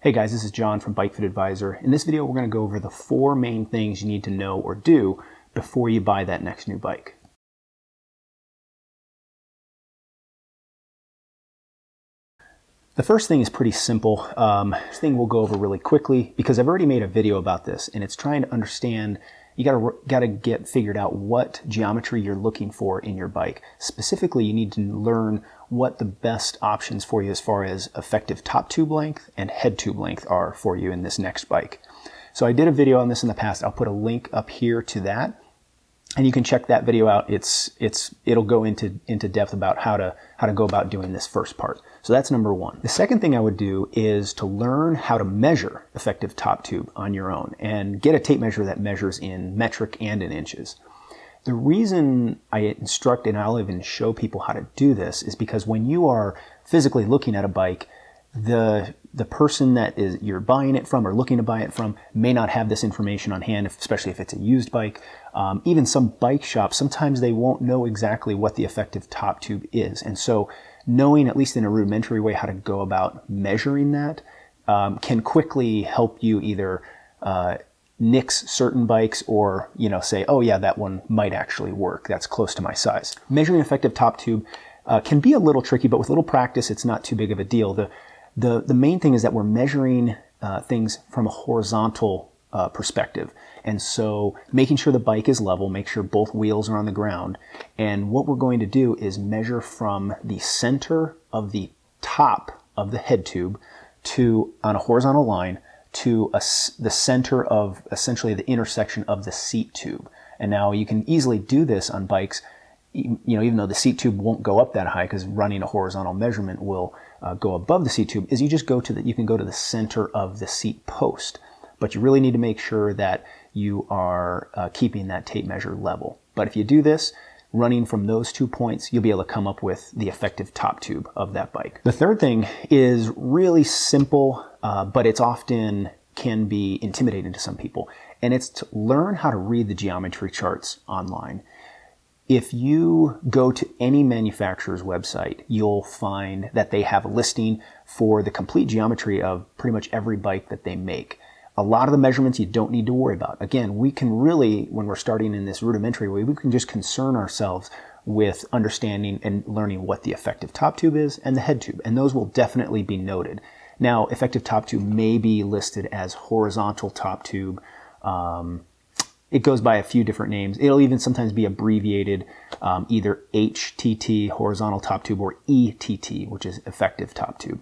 Hey guys, this is John from Bike Fit Advisor. In this video, we're going to go over the 4 main things you need to know or do before you buy that next new bike. The first thing is pretty simple. This thing we'll go over really quickly because I've already made a video about this, and it's trying to understand, you gotta get figured out what geometry you're looking for in your bike. Specifically, you need to learn what the best options for you as far as effective top tube length and head tube length are for you in this next bike. So I did a video on this in the past. I'll put a link up here to that, and you can check that video out. It'll go into depth about how to go about doing this first part. So that's number one. The second thing I would do is to learn how to measure effective top tube on your own and get a tape measure that measures in metric and in inches. The reason I instruct, and I'll even show people how to do this, is because when you are physically looking at a bike, the person that you're buying it from or looking to buy it from may not have this information on hand, especially if it's a used bike. Even some bike shops, sometimes they won't know exactly what the effective top tube is. And so knowing, at least in a rudimentary way, how to go about measuring that can quickly help you either nix certain bikes or, say, oh yeah, that one might actually work. That's close to my size. Measuring effective top tube can be a little tricky, but with a little practice, it's not too big of a deal. The main thing is that we're measuring things from a horizontal perspective. And so making sure the bike is level, make sure both wheels are on the ground. And what we're going to do is measure from the center of the top of the head tube on a horizontal line to the center of essentially the intersection of the seat tube. And now you can easily do this on bikes, even though the seat tube won't go up that high, because running a horizontal measurement will go above the seat tube, is you just you can go to the center of the seat post. But you really need to make sure that you are keeping that tape measure level. But if you do this, running from those 2 points, you'll be able to come up with the effective top tube of that bike. The third thing is really simple, but it's often can be intimidating to some people. And it's to learn how to read the geometry charts online. If you go to any manufacturer's website, you'll find that they have a listing for the complete geometry of pretty much every bike that they make. A lot of the measurements you don't need to worry about. Again, we can really, when we're starting in this rudimentary way, we can just concern ourselves with understanding and learning what the effective top tube is and the head tube, and those will definitely be noted. Now, effective top tube may be listed as horizontal top tube. It goes by a few different names. It'll even sometimes be abbreviated either HTT, horizontal top tube, or ETT, which is effective top tube.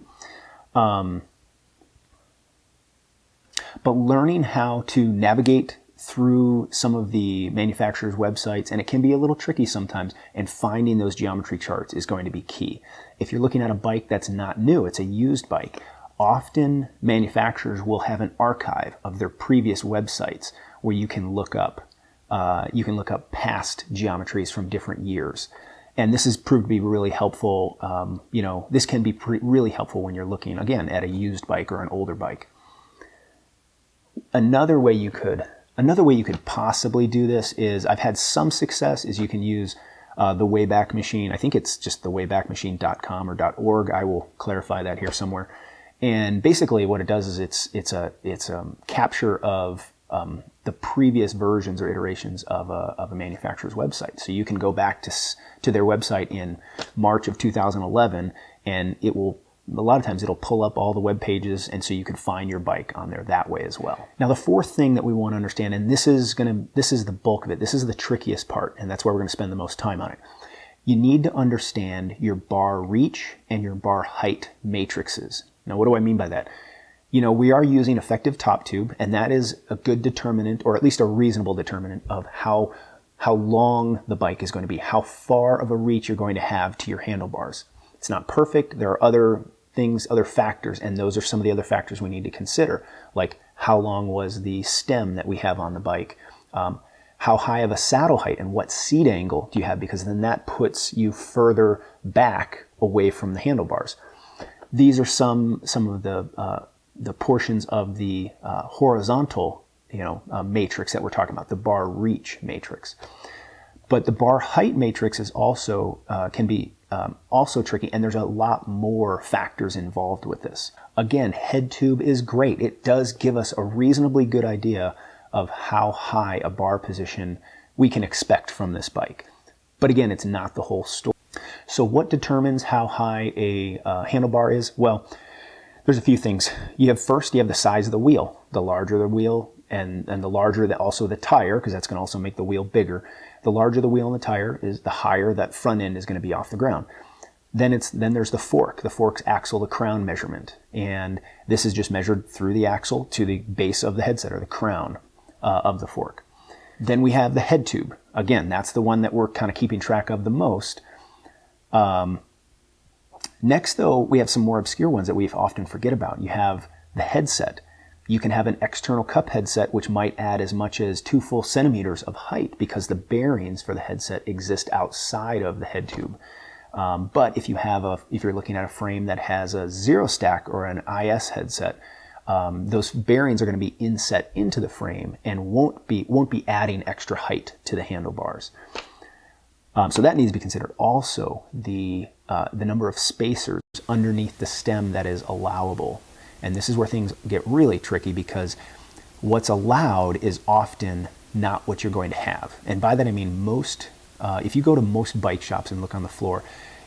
But learning how to navigate through some of the manufacturer's websites, and it can be a little tricky sometimes, and finding those geometry charts is going to be key. If you're looking at a bike that's not new, it's a used bike, often manufacturers will have an archive of their previous websites where you can look up past geometries from different years. And this has proved to be really helpful. This can be really helpful when you're looking, again, at a used bike or an older bike. Another way you could possibly do this is, I've had some success, is you can use the Wayback Machine. I think it's just the waybackmachine.com or .org. I will clarify that here somewhere. And basically what it does is it's a capture of the previous versions or iterations of a manufacturer's website. So you can go back to their website in March of 2011, and a lot of times it'll pull up all the web pages, and so you can find your bike on there that way as well. Now, the fourth thing that we want to understand, and this is the bulk of it, this is the trickiest part, and that's why we're going to spend the most time on it. You need to understand your bar reach and your bar height matrices. Now, what do I mean by that? We are using effective top tube, and that is a good determinant, or at least a reasonable determinant, of how long the bike is going to be, how far of a reach you're going to have to your handlebars. It's not perfect. There are other factors, and those are some of the other factors we need to consider, like how long was the stem that we have on the bike, how high of a saddle height and what seat angle do you have, because then that puts you further back away from the handlebars. These are some of the portions of the horizontal matrix that we're talking about, the bar reach matrix. But the bar height matrix is also can be also tricky, and there's a lot more factors involved with this. Again, head tube is great. It does give us a reasonably good idea of how high a bar position we can expect from this bike. But again, it's not the whole story. So what determines how high a handlebar is? Well, there's a few things. First, you have the size of the wheel. The larger the wheel, and the larger also the tire, because that's going to also make the wheel bigger. The larger the wheel and the tire is, the higher that front end is going to be off the ground. Then there's the fork. The fork's axle to crown measurement, and this is just measured through the axle to the base of the headset, or the crown of the fork. Then we have the head tube. Again, that's the one that we're kind of keeping track of the most. Next, though, we have some more obscure ones that we often forget about. You have the headset. You can have an external cup headset, which might add as much as 2 full centimeters of height, because the bearings for the headset exist outside of the head tube. But if you're looking at a frame that has a zero stack or an IS headset, those bearings are going to be inset into the frame and won't be adding extra height to the handlebars. So that needs to be considered. Also, the number of spacers underneath the stem that is allowable. And this is where things get really tricky, because what's allowed is often not what you're going to have. And by that I mean if you go to most bike shops and look on the floor,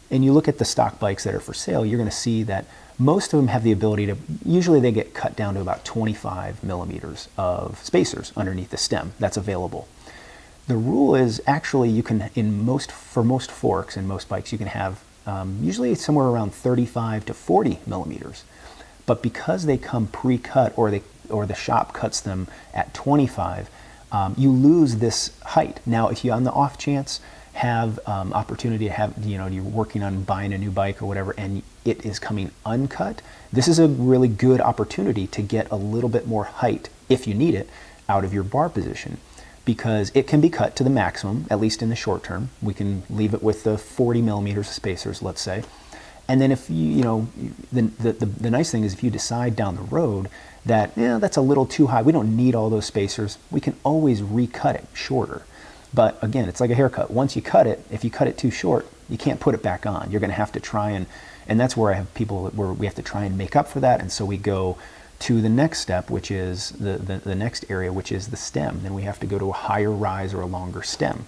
and you look at the stock bikes that are for sale, you're going to see that most of them have the ability to, usually they get cut down to about 25 millimeters of spacers underneath the stem that's available. The rule is actually you can, for most forks and most bikes, you can have usually somewhere around 35 to 40 millimeters. But because they come pre-cut, or the shop cuts them at 25, you lose this height. Now, if you on the off chance have opportunity to have, you're working on buying a new bike or whatever, and it is coming uncut, this is a really good opportunity to get a little bit more height, if you need it, out of your bar position, because it can be cut to the maximum, at least in the short term. We can leave it with the 40 millimeters of spacers, let's say. And then if the nice thing is, if you decide down the road that that's a little too high, we don't need all those spacers, we can always recut it shorter. But again, it's like a haircut. Once you cut it, if you cut it too short, you can't put it back on. You're going to have to try and that's where I have people where we have to try and make up for that. And so we go to the next step, which is the next area, which is the stem. Then we have to go to a higher rise or a longer stem.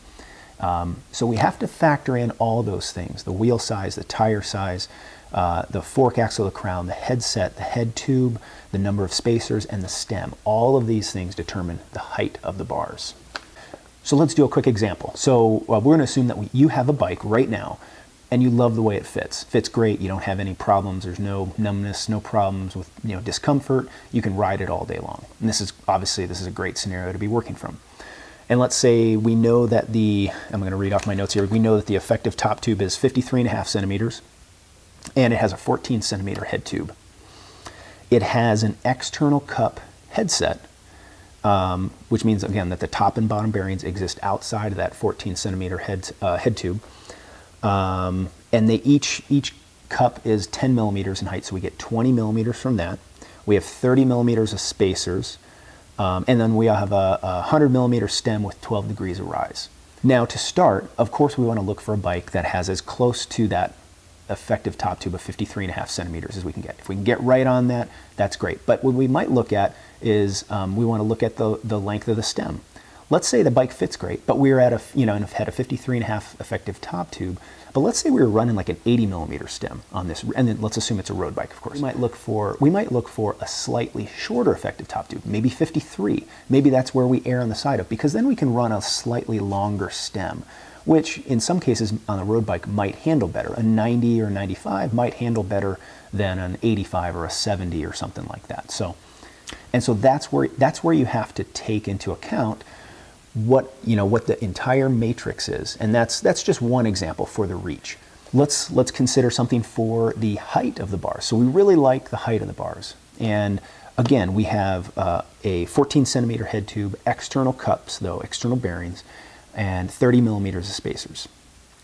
So we have to factor in all those things: the wheel size, the tire size, the fork axle, the crown, the headset, the head tube, the number of spacers, and the stem. All of these things determine the height of the bars. So let's do a quick example. So we're going to assume that you have a bike right now, and you love the way it fits. Fits great. You don't have any problems. There's no numbness, no problems with discomfort. You can ride it all day long. And this is a great scenario to be working from. And let's say we know that I'm going to read off my notes here. We know that the effective top tube is 53.5 centimeters, and it has a 14 centimeter head tube. It has an external cup headset, which means, again, that the top and bottom bearings exist outside of that 14 centimeter head tube. And each cup is 10 millimeters in height, so we get 20 millimeters from that. We have 30 millimeters of spacers. And then we have a 100 millimeter stem with 12 degrees of rise. Now, to start, of course, we want to look for a bike that has as close to that effective top tube of 53.5 centimeters as we can get. If we can get right on that, that's great. But what we might look at is we want to look at the length of the stem. Let's say the bike fits great, but we're at had a 53.5 effective top tube. But let's say we were running like an 80 millimeter stem on this, and then let's assume it's a road bike, of course. We might look for a slightly shorter effective top tube, maybe 53. Maybe that's where we err on the side of, because then we can run a slightly longer stem, which in some cases on a road bike might handle better. A 90 or 95 might handle better than an 85 or a 70 or something like that. So that's where you have to take into account what the entire matrix is, and that's just one example for the reach. Let's consider something for the height of the bars. So we really like the height of the bars, and again, we have a 14 centimeter head tube, external cups though, external bearings, and 30 millimeters of spacers,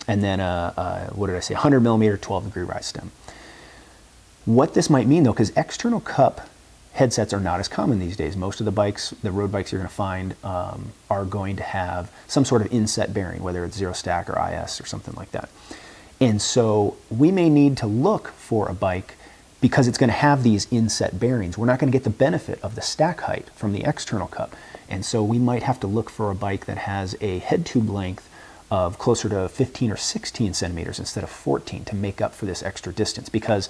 and then 100 millimeter 12 degree rise stem. What this might mean though, because external cup headsets are not as common these days. Most of the bikes, the road bikes you're going to find, are going to have some sort of inset bearing, whether it's zero stack or IS or something like that. And so we may need to look for a bike because it's going to have these inset bearings. We're not going to get the benefit of the stack height from the external cup. And so we might have to look for a bike that has a head tube length of closer to 15 or 16 centimeters instead of 14 to make up for this extra distance, because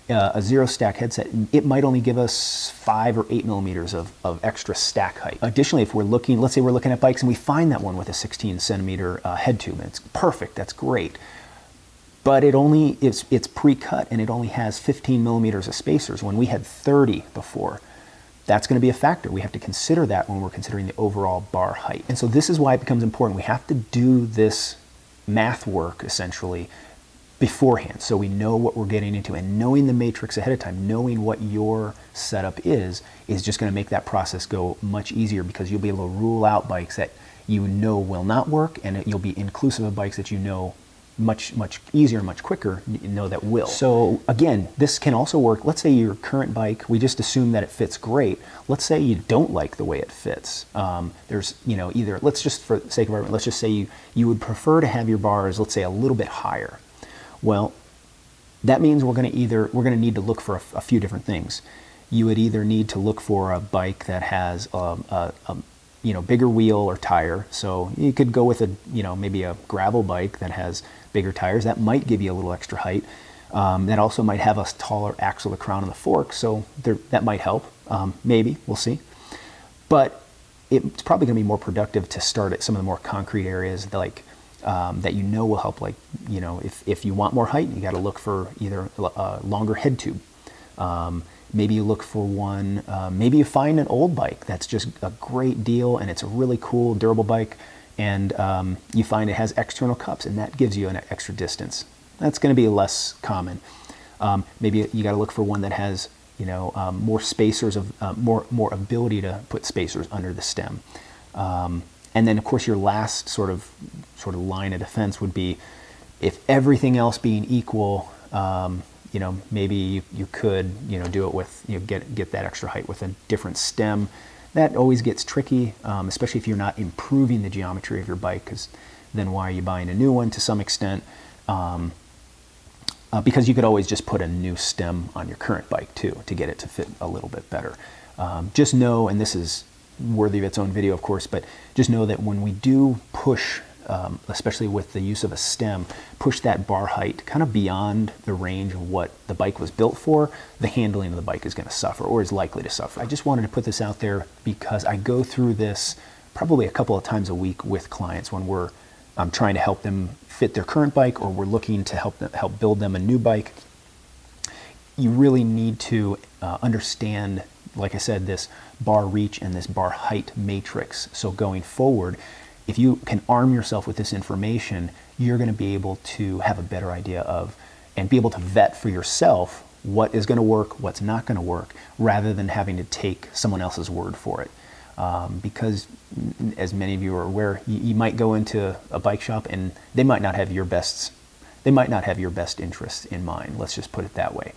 a zero stack headset, it might only give us 5 or 8 millimeters of extra stack height. Additionally, if we're looking, let's say we're looking at bikes and we find that one with a 16 centimeter head tube, and it's perfect, that's great. But it's pre-cut and it only has 15 millimeters of spacers when we had 30 before. That's going to be a factor. We have to consider that when we're considering the overall bar height. And so this is why it becomes important. We have to do this math work essentially beforehand, so we know what we're getting into, and knowing the matrix ahead of time, knowing what your setup is just going to make that process go much easier, because you'll be able to rule out bikes that you know will not work, and you'll be inclusive of bikes that you know much easier, much quicker, you know, that will. So again, this can also work. Let's say your current bike, we just assume that it fits great. Let's say you don't like the way it fits. There's, you know, either, let's just, for the sake of argument, let's just say you would prefer to have your bars, let's say, a little bit higher. Well, that means we're going to need to look for a few different things. You would either need to look for a bike that has you know, bigger wheel or tire. So you could go with maybe a gravel bike that has bigger tires. That might give you a little extra height. That also might have a taller axle, the crown, and the fork. So that might help. Maybe, we'll see. But it's probably going to be more productive to start at some of the more concrete areas, like that you know will help. Like, you know, if you want more height, you got to look for either a longer head tube. Maybe you look for one, maybe you find an old bike that's just a great deal and it's a really cool, durable bike, and you find it has external cups, and that gives you an extra distance. That's going to be less common. Maybe you got to look for one that has, you know, more spacers, more ability to put spacers under the stem. And then, of course, your last sort of line of defense would be, if everything else being equal, you know, maybe you could, you know, do it with, you know, get that extra height with a different stem. That always gets tricky, especially if you're not improving the geometry of your bike, because then why are you buying a new one to some extent? Because you could always just put a new stem on your current bike too to get it to fit a little bit better. Just know, and this is worthy of its own video, of course, but just know that when we do push, especially with the use of a stem, push that bar height kind of beyond the range of what the bike was built for, the handling of the bike is going to suffer, or is likely to suffer. I just wanted to put this out there because I go through this probably a couple of times a week with clients when I'm trying to help them fit their current bike, or we're looking to help build them a new bike. You really need to understand, like I said, this bar reach and this bar height matrix. So going forward, if you can arm yourself with this information, you're going to be able to have a better idea of, and be able to vet for yourself what is going to work, what's not going to work, rather than having to take someone else's word for it. Because, as many of you are aware, you might go into a bike shop and they might not have your best interests in mind. Let's just put it that way.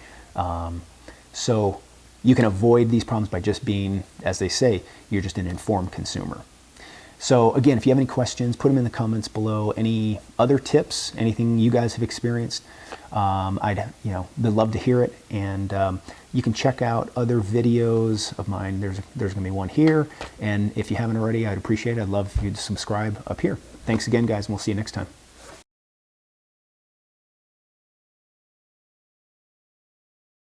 So you can avoid these problems by just being, as they say, you're just an informed consumer. So again, if you have any questions, put them in the comments below. Any other tips, anything you guys have experienced, I'd love to hear it. And you can check out other videos of mine. There's going to be one here, and if you haven't already, I'd appreciate it. I'd love for you to subscribe up here. Thanks again, guys, and we'll see you next time.